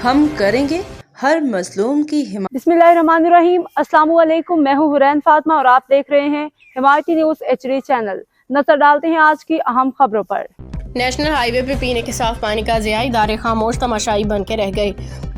हम करेंगे हर मजलूम की हिमायत। बिस्मिल्लाहिर्रहमानिर्रहीम। अस्सलाम वालेकुम। मैं हूँ हुरैन फातिमा और आप देख रहे हैं हिमायती न्यूज़ HD चैनल। नजर डालते हैं आज की अहम खबरों पर। नेशनल हाईवे पे पीने के साफ पानी का ज़िया इदारे खामोश तमाशाई बन के रह गए।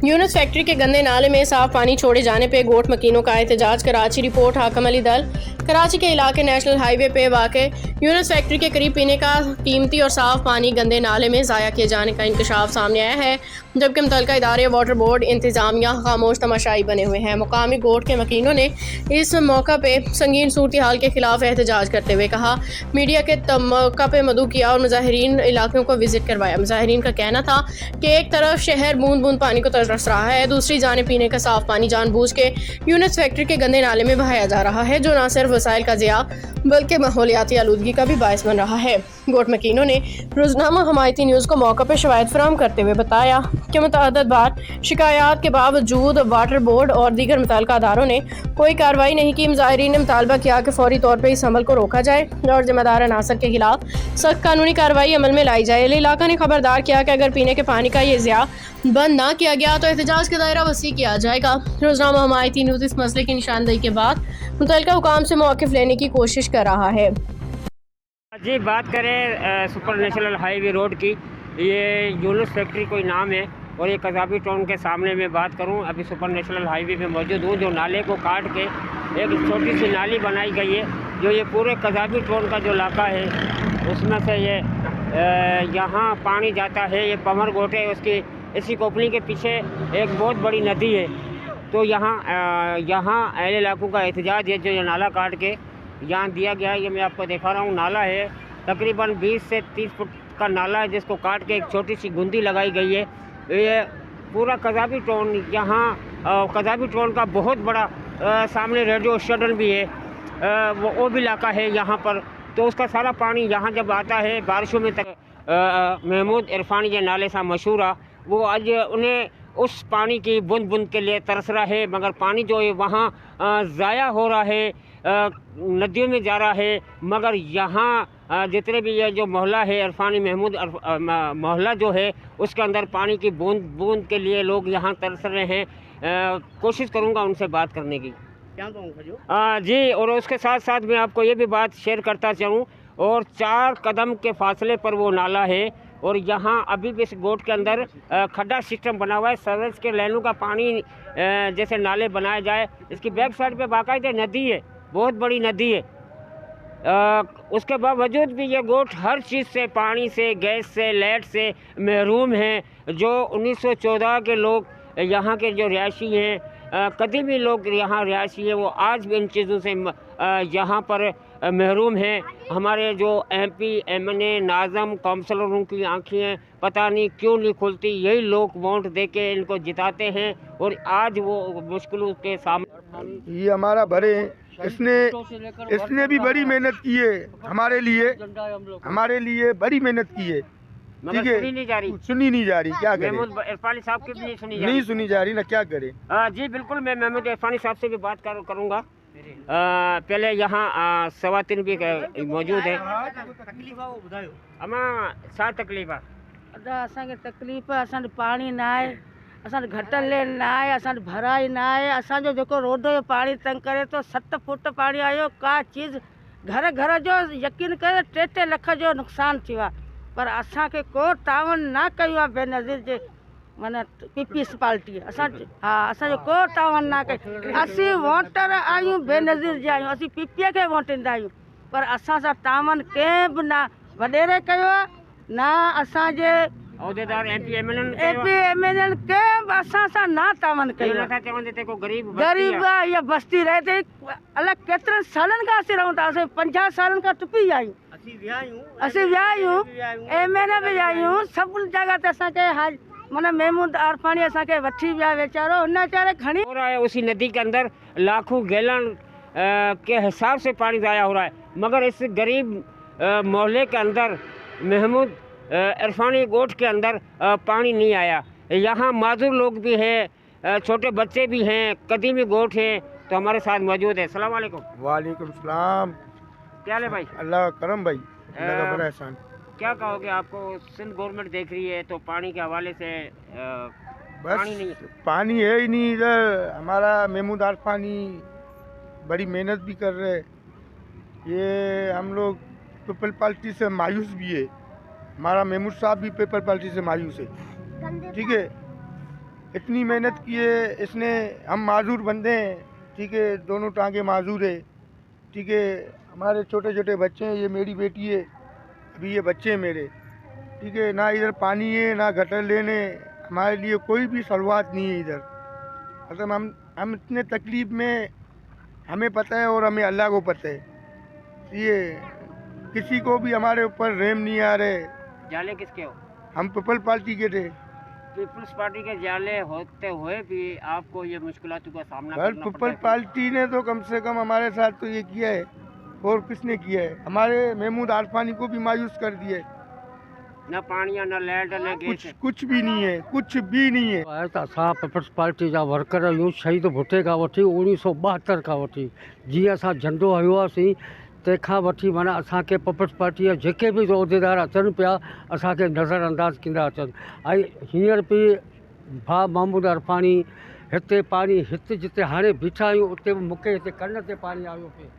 यूनुस फैक्ट्री के गंदे नाले में साफ पानी छोड़े जाने पे गोट मकीनों का एहतजाज। कराची रिपोर्ट हाकम अली दल। कराची के इलाके नेशनल हाईवे पे वाक़ यूनुस फैक्ट्री के करीब पीने का कीमती और साफ पानी गंदे नाले में ज़ाया किए जाने का इंकशाफ सामने आया है, जबकि मुतल्लिका इदारे वाटर बोर्ड इंतजामिया खामोश तमाशाई बने हुए हैं। मुकामी गोट के मकीनों ने इस मौका पर संगीन सूरत हाल के खिलाफ एहतजाज करते हुए कहा, मीडिया के मौका पर मदऊ किया और मुजाहिरीन इलाकों को विजिट करवाया। मुजाहिरीन का कहना था कि एक तरफ शहर बूंद बूंद पानी को तरस रहा है, दूसरी जानिब पीने का साफ पानी जानबूझ के यूनुस फैक्ट्री के गंदे नाले में बहाया जा रहा है, जो न सिर्फ वसाइल का ज़िया बल्कि माहौलियाती आलूदगी का भी बायस बन रहा है। गोट मकीनों ने रोजनामा हमायती न्यूज़ को मौका पर शवाहिद फराहम करते हुए बताया कि मुतअद्दिद बार शिकायत के बावजूद वाटर बोर्ड और दीगर मुतल्लिका अदारों ने कोई कार्रवाई नहीं की। मुजाहिरीन ने मुतालबा किया कि फौरी तौर पर इस अमल को रोका जाए और जिम्मेदार अनासर के खिलाफ सख्त कानूनी कार्रवाई अमल में लाई जाए। इलाका ने खबरदार किया कि अगर पीने के पानी का ये ज़िया बंद ना किया गया तो एहतजाज का दायरा वसी किया जाएगा। रोजनामा हमायती न्यूज़ इस मसले की निशानदेही के बाद मुतल्लिका हुकाम से मौक़िफ़ लेने की कोशिश कर रहा है। जी, बात करें सुपर नेशनल हाईवे रोड की, ये यूनुस फैक्ट्री कोई नाम है और ये कजाबी टाउन के सामने मैं बात करूं, अभी सुपर नेशनल हाईवे पे मौजूद हूं, जो नाले को काट के एक छोटी सी नाली बनाई गई है, जो ये पूरे कजाबी टाउन का जो इलाका है उसमें से ये यहाँ पानी जाता है। ये पमर गोट है, उसकी इसी कोपली के पीछे एक बहुत बड़ी नदी है। तो यहाँ अहले इलाकों का एहतजाज है, जो ये नाला काट के यहाँ दिया गया है। ये मैं आपको दिखा रहा हूँ, नाला है तकरीबन 20 से 30 फुट का नाला है, जिसको काट के एक छोटी सी गुंदी लगाई गई है। ये पूरा कजाबी टाउन, यहाँ कजाबी टाउन का बहुत बड़ा सामने रेडियो स्टेशन भी है, वो भी इलाका है यहाँ पर। तो उसका सारा पानी यहाँ जब आता है बारिशों में तक महमूद इरफानी जो नाले सा मशहूर है, वो आज उन्हें उस पानी की बूंद बूंद के लिए तरस रहा है, मगर पानी जो है वहाँ ज़ाया हो रहा है, नदियों में जा रहा है। मगर यहाँ जितने भी ये जो मोहल्ला है इरफानी महमूद मोहल्ला जो है, उसके अंदर पानी की बूंद बूंद के लिए लोग यहाँ तरस रहे हैं। कोशिश करूँगा उनसे बात करने की। जी, और उसके साथ साथ मैं आपको ये भी बात शेयर करता चलूँ, और 4 कदम के फासले पर वो नाला है, और यहाँ अभी भी इस गोट के अंदर खड्डा सिस्टम बना हुआ है। सर्विस के लाइनों का पानी जैसे नाले बनाए जाए, इसकी बैक साइड पे बाकायदा नदी है, बहुत बड़ी नदी है। उसके बावजूद भी ये गोट हर चीज़ से, पानी से, गैस से, लाइट से महरूम हैं। जो 1914 के लोग यहाँ के जो रिहायशी हैं, कदीमी लोग यहाँ रिहायशी हैं, वो आज भी इन चीज़ों से यहाँ पर महरूम हैं। हमारे जो MP MNA नाज़म काउंसलरों की आँखें पता नहीं क्यों नहीं खुलती, यही लोग वोट दे के इनको जिताते हैं, और आज वो मुश्किलों के सामने। ये हमारा भरे, इसने भी बड़ी मेहनत की है हमारे लिए बड़ी मेहनत की है, ठीक है। सुनी नहीं जा रही, क्या करें। महमूद इरफानी साहब की भी नहीं सुनी जा रही ना, क्या करें। जी बिल्कुल, मैं महमूद इरफानी साहब से भी बात करूँगा। पहले यहाँ सवातिन भी मौजूद है। अमा छा तकलीफ़ आहे? असांखे तकलीफ़, असांजो पानी न आहे, असांजो घटल लेन न आहे, असांजो भराई न आहे, असांजो जेको रोड जो पानी तंग करे तो 7 फुट पानी आयो। का चीज़ घर घर जो यकीन करे 3-3 लख जो नुक़सानु थियो आहे, पर असांखे को तावन न कयो आहे बेनज़ीर जे माना PPS पार्टी। असांजो को तावन न कयो। असीं वोटर आहियूं, बेनज़ीर जा आहियूं, असीं PPA खे वोट ॾींदा आहियूं, पर असां सां तावन कंहिं बि न वॾेरे कयो आहे, न असांजे उहदेदार MP MNA कंहिं बि असां सां न तावन कयो आहे। ग़रीब आहे, इहा बस्ती रहे थी, अलाए केतिरनि सालनि खां असीं रहूं था, असीं 50 सालनि खां टुपी विया आहियूं, असीं विया आहियूं, MNA बि विया आहियूं, सभु जॻह ते असांखे माना महमूद इरफानी असांखे वठी विया वेचारो, हुन वीचारे खणी हो रहा है। उसी नदी के अंदर लाखों गैलन के हिसाब से पानी ज़ाया हो रहा है, मगर इस गरीब मोहल्ले के अंदर महमूद इरफानी गोट के अंदर पानी नहीं आया। यहाँ माजूर लोग भी हैं, छोटे बच्चे भी हैं, कदीमी गोट हैं, तो हमारे साथ मौजूद है। अस्सलाम वालेकुम। वालेकुम सलाम। क्या हाल है भाई? अल्लाह करम भाई, अल्लाह का बड़ा एहसान। क्या कहोगे, आपको सिंध गवर्नमेंट देख रही है तो पानी के हवाले से बस पानी नहीं है। पानी है ही नहीं इधर। हमारा महमूदार पानी बड़ी मेहनत भी कर रहे। ये हम लोग पीपल पार्टी से मायूस भी है। हमारा महमूद साहब भी पीपल पार्टी से मायूस है। ठीक है, इतनी मेहनत की है इसने। हम माजूर बंदे हैं, ठीक है, दोनों टांगे माजूर है। ठीक है, हमारे छोटे छोटे बच्चे हैं। ये मेरी बेटी है, अभी ये बच्चे हैं मेरे। ठीक है, ना इधर पानी है ना गटर लेने। हमारे लिए कोई भी सहूलियत नहीं है इधर। मतलब हम इतने तकलीफ में, हमें पता है और हमें अल्लाह को पता है। ये किसी को भी हमारे ऊपर रहम नहीं आ रहे। जाले किसके हो? हम पीपल पार्टी के थे। पीपल्स पार्टी के जाले होते हुए भी आपको ये मुश्किलातों का सामना पर करना पीपल पड़ता है। पार्टी ने तो कम से कम हमारे साथ तो ये किया है, और किसने किया है? हमारे महमूद आरफानी को भी मायूस कर दिया है। ना पानी ना लाइट ना गैस। कुछ भी नहीं है, कुछ भी नहीं है। आहे त असां पीपल्स पार्टी जा वर्कर आहियूं। शहीद भुट्टे खां वठी 1972 खां वठी जीअं असां झंडो हयो हुआसीं, तंहिंखां वठी माना असांखे पीपल्स पार्टीअ जेके बि उहिदेदार अचनि पिया असांखे नज़रअंदाज़ कंदा अचनि। ऐं हींअर बि भाउ महमूद अरफानी हिते पाणी, हिते जिते हाणे बीठा आहियूं उते बि मूंखे हिते कन ते पाणी आयो पिए।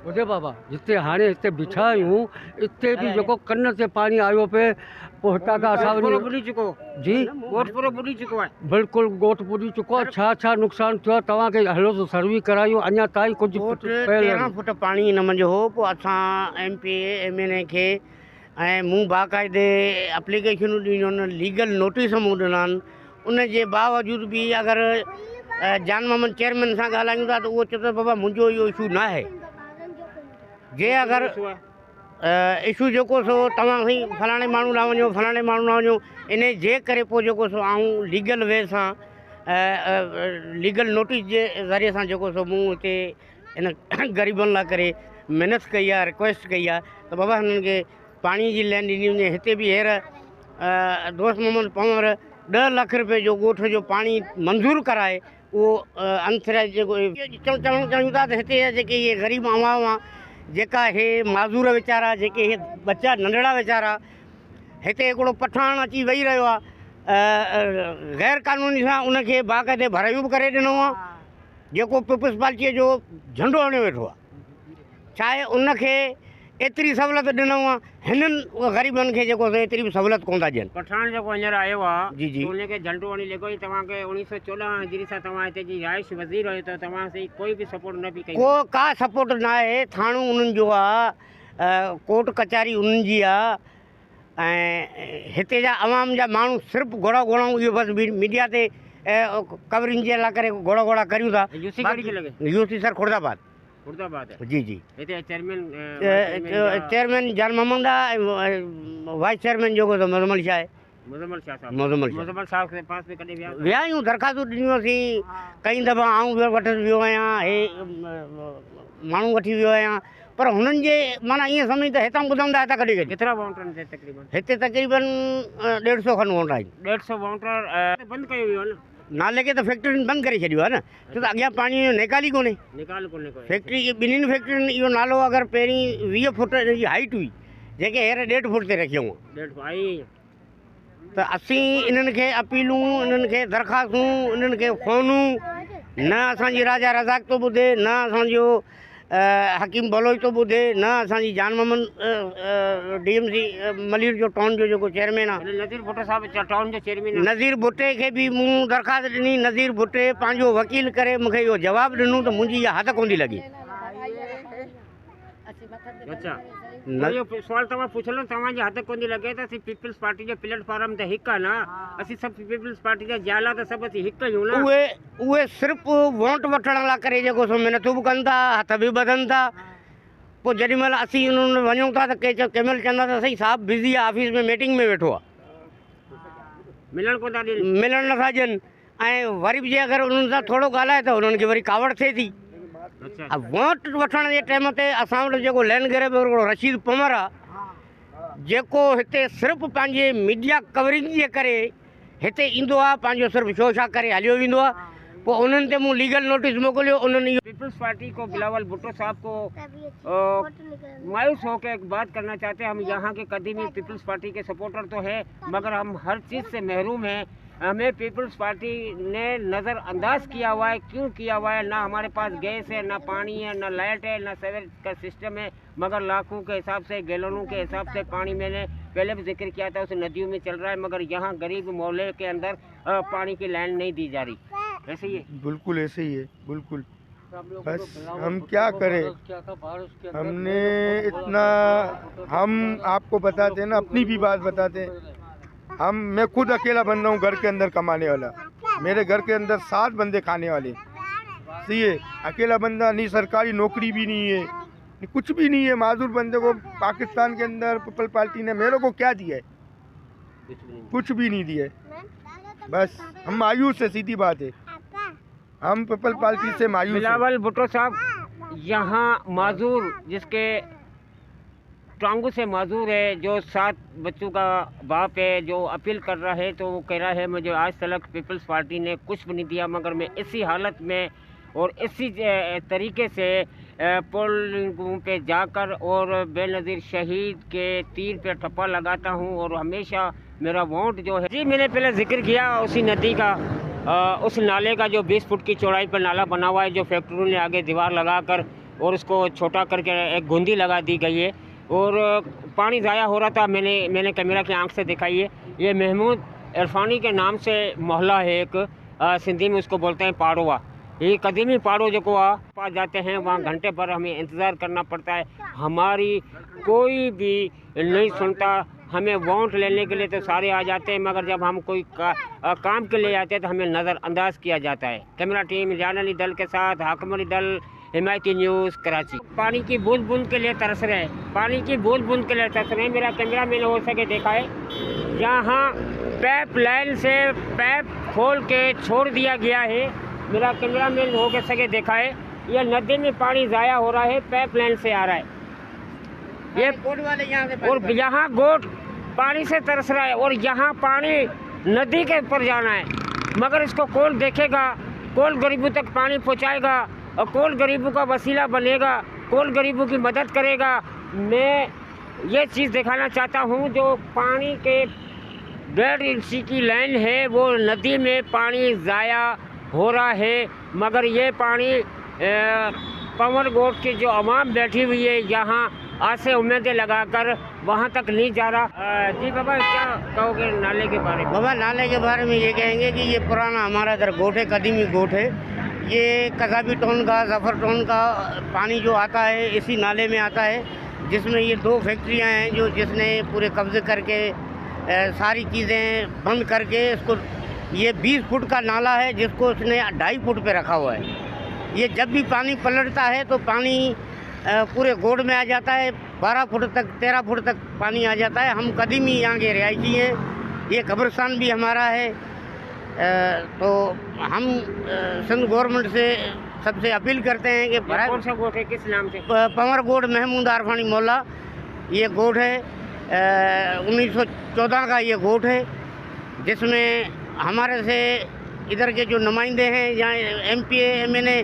ॿुधे बाबा, जिते हाणे हिते बीठा आहियूं हिते बि जेको कन ते पाणी आयो पिए। पोइ हितां खां असां पूरो बुॾी चुको जी गोट पूरो बुॾी चुको आहे। बिल्कुलु गोट पुॼी चुको आहे। छा नुक़सानु थियो आहे तव्हांखे हलो त सर्वी करायूं, अञा ताईं कुझु पियल 13 फुट पाणी हिन मंझि हो। पोइ असां MP MLA खे ऐं मूं बाक़ाइदे एप्लीकेशनूं ॾिनियूं आहिनि, लीगल नोटिस मूं ॾिना आहिनि। उन जे बावजूद बि अगरि जान मोहम्मद चेयरमैन सां ॻाल्हायूं था त उहो चए थो बाबा मुंहिंजो इहो इशू न आहे। जे अगरि इशू जेको सो तव्हां साईं फलाणे माण्हू न वञो, फलाणे माण्हू न वञो, इन जे करे पोइ जेको सो आऊं लीगल वे सां लीगल नोटिस जे ज़रिए सां जेको सो मूं हिते इन ग़रीबनि लाइ करे महिनत कई आहे, रिक्वेस्ट कई आहे त बाबा हिननि खे पाणी जी लैंड ॾिनी वञे। हिते बि हींअर दोस्त मोहम्मद पंवर 10 लाख रुपए जो ॻोठ जो पाणी मंज़ूरु कराए उहो अंतराय जेको चवूं था त हिते जेके इहे ग़रीब आवाम आहे, जेका हे माज़ूर वीचारा, जेके हे बच्चा नंढड़ा वीचारा, हिते हिकिड़ो पठान अची वेही रहियो आहे गैर कानूनी सां, उनखे बाक़ाइदे भरायूं बि करे ॾिनो आहे, जेको पीपल्स पार्टीअ जो झंडो हणियो वेठो आहे। छा आहे उनखे एतिरी सहूलियत ॾिनो आहे, हिननि ग़रीबनि खे जेको एतिरी बि सहूलियत कोन था ॾियनि। पठान जेको हींअर आयो आहे जी जी, उनखे झंडो हणी लॻो ई तव्हांखे 1914 हिजरी सां तव्हां हिते जी रिहाइश वज़ीर हुयो त तव्हां सां कोई बि सपोर्ट न बि कई? का सपोर्ट न आहे। थाणो उन्हनि जो आहे, कोर्ट कचहरी उन्हनि जी आहे, ऐं हिते जा अवाम जा माण्हू सिर्फ़ु घोड़ा घोड़ाऊं इहो बसि मीडिया ते कवरिंग जे लाइ करे घोड़ा घोड़ा करियूं था। यूसी कहिड़ी लॻे? यूसी सर खुर्दाबाद। खुर्दाबाद जी जी। हिते चेयरमैन जान मोहम्मद आहे, वाइस चेयरमैन जेको मुज़म्मल शाह आहे। मुज़म्मल शाह साहब। मुज़म्मल साहब के पास में कॾहिं विया आहियूं, दरख़्वास्तूं ॾिनियूंसीं कई दफ़ा। आऊं वटि वियो आहियां, हे माण्हू वठी वियो आहियां, पर हुननि जे माना ईअं सम्झ त हितां ॿुधंदा हितां कढी करे। केतिरा वाउंटर हिते तक़रीबन? हिते तक़रीबन 150 खनि वाउंटर आहिनि। 150 वाउंटर बंदि कयो वियो आहे न? नाले खे त फैक्ट्रियुनि बंदि करे छॾियो आहे न, छो त अॻियां पाणी जो निकाल ई कोन्हे। निकाल कोन्हे कोई फैक्ट्री ॿिन्हिनि फैक्ट्रियुनि इहो नालो अगरि पहिरीं 20 फुट जी हाइट हुई, जेके हींअर 1.5 फुट ते रखियूं त असीं इन्हनि खे अपीलूं, इन्हनि खे दरख़्वास्तूं, इन्हनि खे फ़ोनूं, न असांजी राजा रज़ाक तो ॿुधे, न असांजो हकीम बलोच तो ॿुधे, न असांजी जान मोहम्मद DMC मलीर जो टाउन जो जेको चेयरमैन आहे नज़ीर भुट्टो साहब टाउन जो चेयरमैन। नज़ीर भुट्टे खे बि मूं दरख़्वास्त ॾिनी। नज़ीर भुट्टे पंहिंजो वकील करे मूंखे इहो जवाबु ॾिनो त मुंहिंजी इहा हद कोन थी लॻी। अच्छा, इहो सवाल तव्हां पुछलो, तव्हांजी हद कोन थी लॻे त असीं पीपल्स पार्टी जो प्लेटफॉर्म त हिकु आहे न, असीं सभु पीपल्स पार्टी जा जाला त सभु असीं हिकु आहियूं न। उहे सिर्फ़ु वोट वठण लाइ करे जेको सो महिनतूं बि कनि था, हथ बि ॿधनि था। पोइ जेॾी महिल असीं उन्हनि वञूं था त कंहिं महिल चवंदा त सही साहब बिज़ी आहे, ऑफिस में मीटिंग में वेठो आहे, मिलण कोन था ॾियनि, मिलण नथा ॾियनि। ऐं वरी बि जे अगरि उन्हनि सां थोरो ॻाल्हाए त उन्हनि खे वरी कावड़ थिए थी। वोट वठण जे टाइम ते असां वटि जेको लैंड ग्रैब हिकिड़ो रशीद पंवर आहे, जेको हिते सिर्फ़ु पंहिंजे मीडिया कवरिंग जे करे हिते ईंदो आहे, पंहिंजो सिर्फ़ु शो छा करे हलियो वेंदो आहे। पोइ उन्हनि ते मूं लीगल नोटिस मोकिलियो। उन्होंने पीपल्स पार्टी को बिलावल भुट्टो साहब को मायूस होकर एक बात करना चाहते हैं। हम यहाँ के कदीमी पीपल्स पार्टी के सपोर्टर तो है, मगर हम हर चीज़ से महरूम हैं। हमें पीपल्स पार्टी ने नज़रअंदाज किया हुआ है। क्यों किया हुआ है? ना हमारे पास गैस है, ना पानी है, ना लाइट है, ना सीवरेज का सिस्टम है, मगर लाखों के हिसाब से, गैलनों के हिसाब से पानी मैंने पहले भी जिक्र किया था उस नदियों में चल रहा है, मगर यहाँ गरीब मोहल्ले के अंदर पानी की लाइन नहीं दी जा रही। ऐसे ही है, बिल्कुल ऐसे ही है, बिल्कुल। बस हम क्या करें, हमने इतना, हम आपको बताते हैं ना, अपनी भी बात बताते हैं। मैं खुद अकेला बंदा हूँ घर के अंदर कमाने वाला, मेरे घर के अंदर 7 बंदे खाने वाले। सही है, अकेला बंदा नहीं, सरकारी नौकरी भी नहीं है, कुछ भी नहीं है। माजूर बंदे को पाकिस्तान के अंदर पीपल पार्टी ने मेरे को क्या दिया है? कुछ भी नहीं दिया है। बस हम मायूस है, सीधी बात है, हम पीपल पार्टी से मायूस। बिलावल भुट्टो साहब यहाँ माजूर, जिसके टांगू से माजूर है, जो 7 बच्चों का बाप है, जो अपील कर रहा है, तो वो कह रहा है मुझे आज तक पीपल्स पार्टी ने कुछ भी नहीं दिया, मगर मैं इसी हालत में और इसी तरीके से पोलिंग पे जाकर और बेनज़ीर शहीद के तीर पे ठप्पा लगाता हूँ और हमेशा मेरा वोट जो है। जी, मैंने पहले जिक्र किया उसी नदी का, उस नाले का जो 20 फुट की चौड़ाई पर नाला बना हुआ है, जो फैक्ट्रियों ने आगे दीवार लगाकर और उसको छोटा करके एक गुंदी लगा दी गई है और पानी ज़ाया हो रहा था। मैंने कैमरा की आंख से दिखाई है। ये महमूद इरफानी के नाम से मोहल्ला है एक, सिंधी में उसको बोलते हैं पाड़ोवा। ये कदीमी पाड़ो जो को पास जाते हैं, वहाँ घंटे भर हमें इंतज़ार करना पड़ता है, हमारी कोई भी नहीं सुनता। हमें वोट लेने के लिए तो सारे आ जाते हैं, मगर जब हम कोई काम के लिए आते हैं तो हमें नज़रअंदाज किया जाता है। कैमरा टीम जानली दल के साथ हाकम अली दल, हिमायती न्यूज़, कराची। पानी की बूंद बूंद के लिए तरस रहे हैं, पानी की बूंद बूंद के लिए तरस रहे हैं। मेरा कैमरा मैंने हो सके देखा है, यहाँ पैप लाइन से पैप खोल के छोड़ दिया गया है। मेरा कैमरा मैन हो सके देखा है, ये नदी में पानी ज़ाया हो रहा है, पैप लाइन से आ रहा है। ये गोट वाले यहाँ से, और यहाँ गोट पानी से तरस रहा है और यहाँ पानी नदी के ऊपर जाना है, मगर इसको कौन देखेगा, कौन गरीबों तक पानी पहुँचाएगा और कौन गरीबों का वसीला बनेगा, कौन गरीबों की मदद करेगा। मैं ये चीज़ दिखाना चाहता हूँ, जो पानी के 1.5 इंची की लाइन है वो नदी में पानी ज़ाया हो रहा है, मगर ये पानी पवन गोट की जो आवाम बैठी हुई है यहाँ आसे उम्मीदें लगाकर वहाँ तक नहीं जा रहा। जी बाबा, क्या कहोगे नाले के बारे में? बाबा, नाले के बारे में ये कहेंगे कि ये पुराना हमारा इधर गोट है, कदीमी गोट है। ये कसाबी टाउन का, जफर टाउन का पानी जो आता है इसी नाले में आता है, जिसमें ये 2 फैक्ट्रियां हैं जिसने पूरे कब्जे करके सारी चीज़ें बंद करके इसको, ये 20 फुट का नाला है जिसको उसने 2.5 फुट पे रखा हुआ है। ये जब भी पानी पलटता है तो पानी पूरे गोड़ में आ जाता है, 12 फुट तक 13 फुट तक पानी आ जाता है। हम कदीमी यहाँ के रिहायशी हैं, ये कब्रिस्तान भी हमारा है। तो हम सिंध गवर्नमेंट से सबसे अपील करते हैं कि कौन सा गोट है, किस नाम से? पंवर गोट महमूद आरफानी मोहल्ला ये गोट है, 1914 का ये गोट है, जिसमें हमारे से इधर के जो नुमाइंदे हैं यहाँ MPA MNA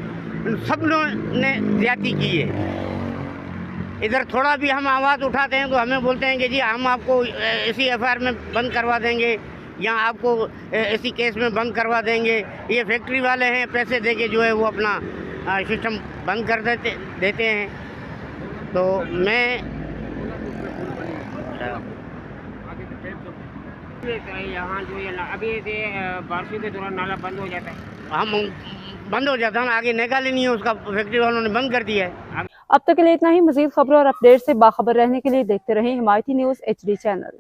सब लोगों ने ज्यादती की है। इधर थोड़ा भी हम आवाज़ उठाते हैं तो हमें बोलते हैं कि जी हम आपको इसी FIR में बंद करवा देंगे या आपको इसी केस में बंद करवा देंगे। ये फैक्ट्री वाले हैं, पैसे देके जो है वो अपना सिस्टम बंद कर देते हैं। तो मैं यहाँ जो ये अभी बारिशों के दौरान नाला बंद हो जाता है, हम बंद हो जाता है, आगे निकाली नहीं है, उसका फैक्ट्री वालों ने बंद कर दिया है। अब तक के लिए इतना ही। मजीद खबरों और अपडेट से बाखबर रहने के लिए देखते रहें हिमायती न्यूज़ HD चैनल।